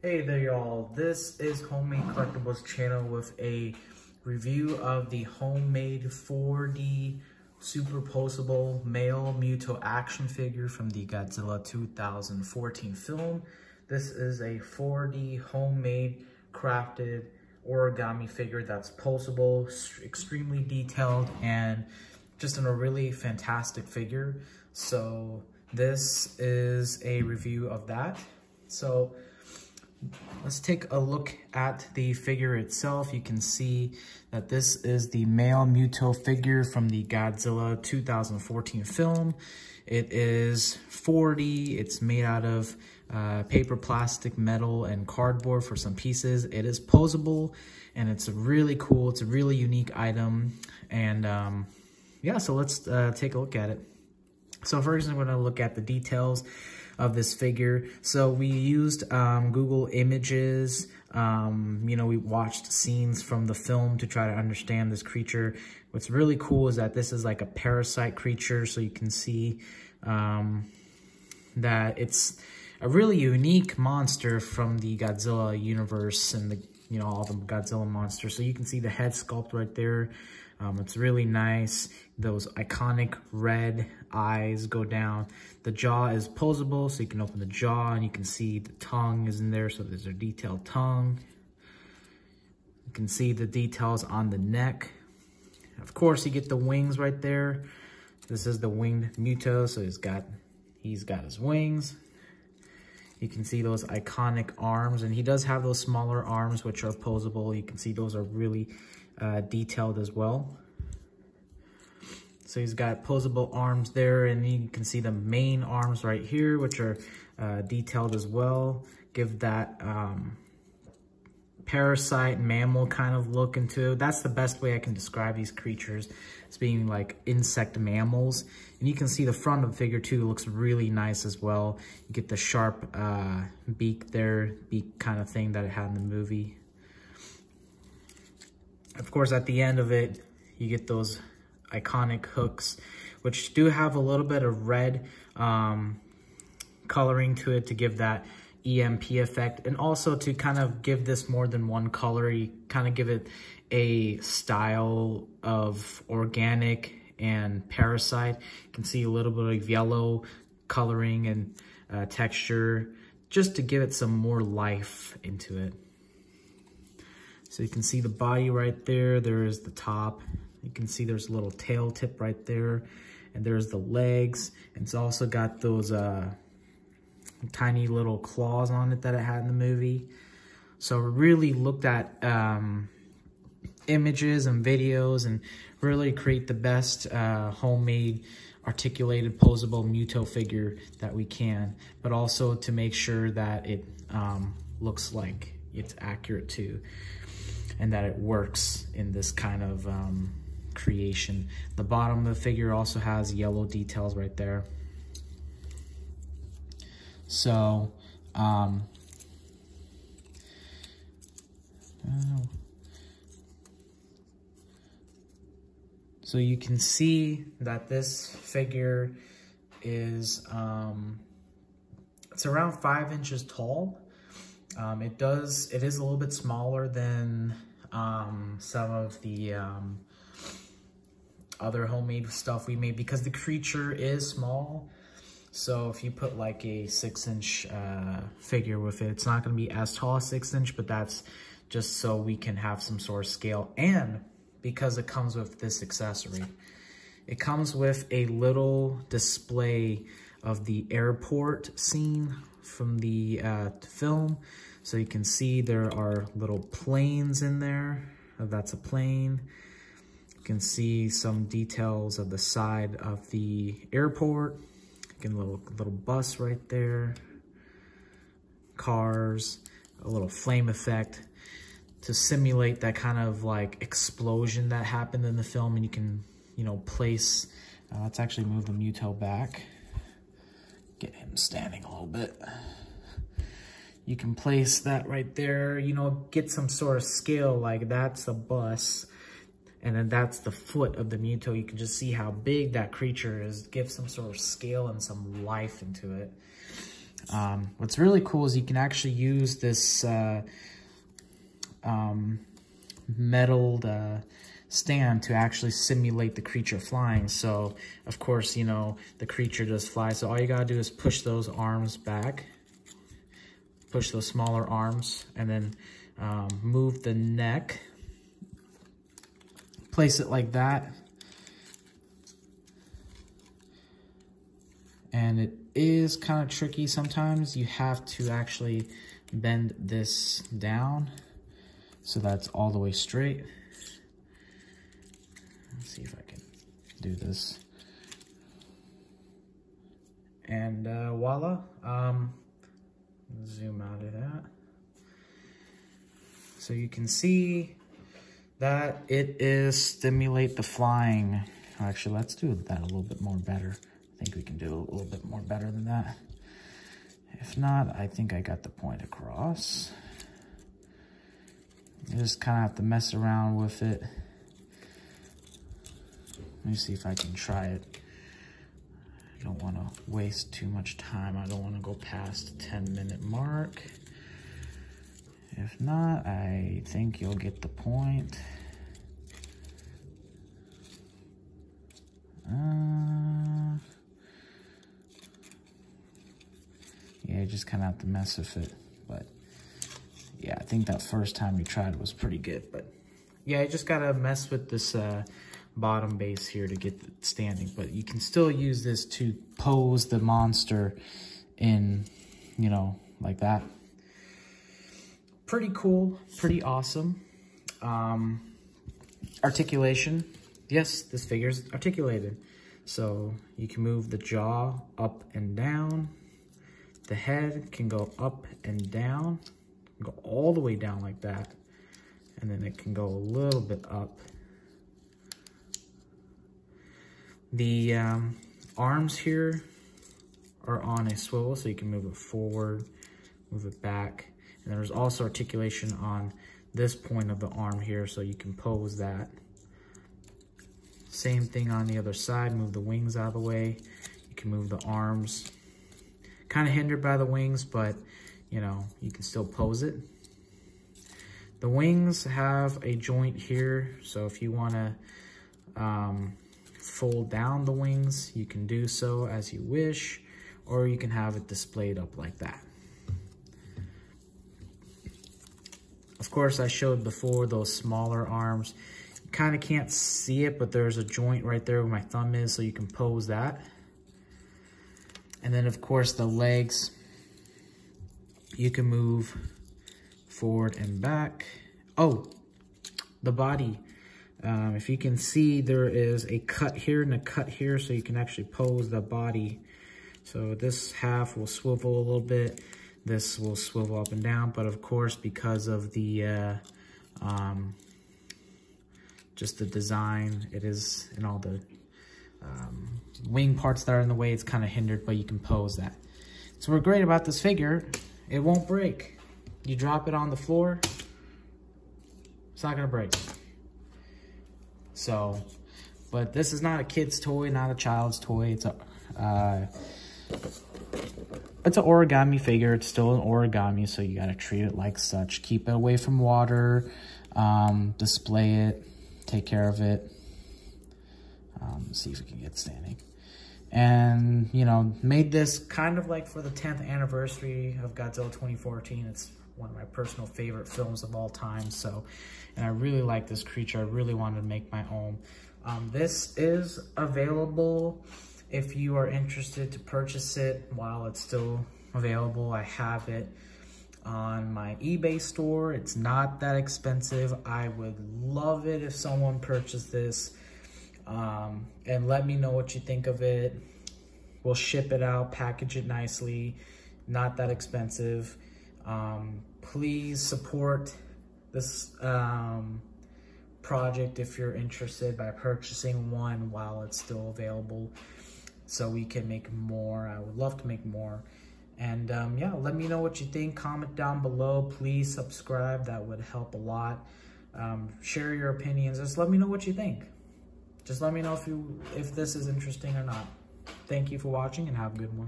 Hey there y'all, this is Homemade Collectibles channel with a review of the homemade 4D superposable male Muto action figure from the Godzilla 2014 film. This is a 4D homemade crafted origami figure that's posable, extremely detailed, and just in a really fantastic figure. So this is a review of that. So let's take a look at the figure itself. You can see that this is the male Muto figure from the Godzilla 2014 film. It is 4D. It's made out of paper, plastic, metal, and cardboard for some pieces. It is posable, and it's really cool. It's a really unique item. And yeah, so let's take a look at it. So first I'm going to look at the details of this figure. So we used Google Images. You know, we watched scenes from the film to try to understand this creature. What's really cool is that this is like a parasite creature. So you can see that it's a really unique monster from the Godzilla universe and the, you know, all the Godzilla monsters. So you can see the head sculpt right there. It's really nice. Those iconic red eyes go down. The jaw is posable, so you can open the jaw and you can see the tongue is in there. So there's a detailed tongue. You can see the details on the neck. Of course, you get the wings right there. This is the winged Muto, so he's got his wings. You can see those iconic arms, and he does have those smaller arms which are posable. You can see those are really detailed as well. So he's got posable arms there, and you can see the main arms right here, which are detailed as well. Give that parasite mammal kind of look into it. That's the best way I can describe these creatures, as being like insect mammals. And you can see the front of the figure too looks really nice as well. You get the sharp beak there, beak kind of thing that it had in the movie. Of course, at the end of it, you get those iconic hooks, which do have a little bit of red coloring to it to give that EMP effect, and also to kind of give this more than one color. You kind of give it a style of organic and parasite. You can see a little bit of yellow coloring and texture, just to give it some more life into it. So you can see the body right there. There's the top. You can see there's a little tail tip right there. And there's the legs. And it's also got those tiny little claws on it that it had in the movie. So really looked at images and videos and really create the best homemade articulated posable Muto figure that we can. But also to make sure that it looks like it's accurate too, and that it works in this kind of creation. The bottom of the figure also has yellow details right there. So, so you can see that this figure is, it's around 5 inches tall. It is a little bit smaller than some of the other homemade stuff we made, because the creature is small. So if you put like a 6-inch figure with it, it's not going to be as tall as 6-inch, but that's just so we can have some sort of scale. And because it comes with this accessory, it comes with a little display of the airport scene from the film. So you can see there are little planes in there. That's a plane. You can see some details of the side of the airport. Get a little bus right there. Cars, a little flame effect to simulate that kind of like explosion that happened in the film. And you can, you know, place, let's actually move the Muto back. Get him standing a little bit. You can place that right there, you know, get some sort of scale, like that's a bus, and then that's the foot of the Muto. You can just see how big that creature is, give some sort of scale and some life into it. What's really cool is you can actually use this metal stand to actually simulate the creature flying. So of course, you know, the creature does fly. So all you gotta do is push those arms back, push those smaller arms, and then move the neck, place it like that. And it is kind of tricky sometimes. You have to actually bend this down so that's all the way straight. Let's see if I can do this. And voila. Zoom out of that. So you can see that it is stimulate the flying. Actually, let's do that a little bit more better. I think we can do a little bit more better than that. If not, I think I got the point across. You just kind of have to mess around with it. Let me see if I can try it. I don't want to waste too much time. I don't want to go past the 10-minute mark. If not, I think you'll get the point. Yeah, you just kind of have to mess with it. But yeah, I think that first time we tried was pretty good. But yeah, you just got to mess with this bottom base here to get it standing. But you can still use this to pose the monster in, you know, like that. Pretty cool, pretty awesome. Articulation. Yes, this figure's articulated. So you can move the jaw up and down. The head can go up and down, go all the way down like that. And then it can go a little bit up. The arms here are on a swivel, so you can move it forward, move it back. And there's also articulation on this point of the arm here, so you can pose that. Same thing on the other side, move the wings out of the way. You can move the arms. Kind of hindered by the wings, but you know, you can still pose it. The wings have a joint here, so if you want to fold down the wings, you can do so as you wish, or you can have it displayed up like that. Of course, I showed before those smaller arms. You kind of can't see it, but there's a joint right there where my thumb is, so you can pose that. And then, of course, the legs, you can move forward and back. Oh, the body. If you can see, there is a cut here and a cut here, so you can actually pose the body. So this half will swivel a little bit. This will swivel up and down, but of course, because of the just the design, it is in all the wing parts that are in the way, it's kind of hindered, but you can pose that. So what's great about this figure, it won't break. You drop it on the floor, it's not gonna break. So, but this is not a kid's toy, not a child's toy. It's an origami figure. It's still an origami, so you gotta treat it like such. Keep it away from water, display it, take care of it. See if we can get standing. And, you know, made this kind of like for the 10th anniversary of Godzilla 2014. It's one of my personal favorite films of all time. So, and I really like this creature. I really wanted to make my own. This is available if you are interested to purchase it while it's still available. I have it on my eBay store. It's not that expensive. I would love it if someone purchased this. And let me know what you think of it. We'll ship it out, package it nicely, not that expensive. Please support this project if you're interested by purchasing one while it's still available, so we can make more. I would love to make more. And yeah, let me know what you think. Comment down below. Please subscribe. That would help a lot. Share your opinions. Just let me know what you think. Just let me know if this is interesting or not. Thank you for watching and have a good one.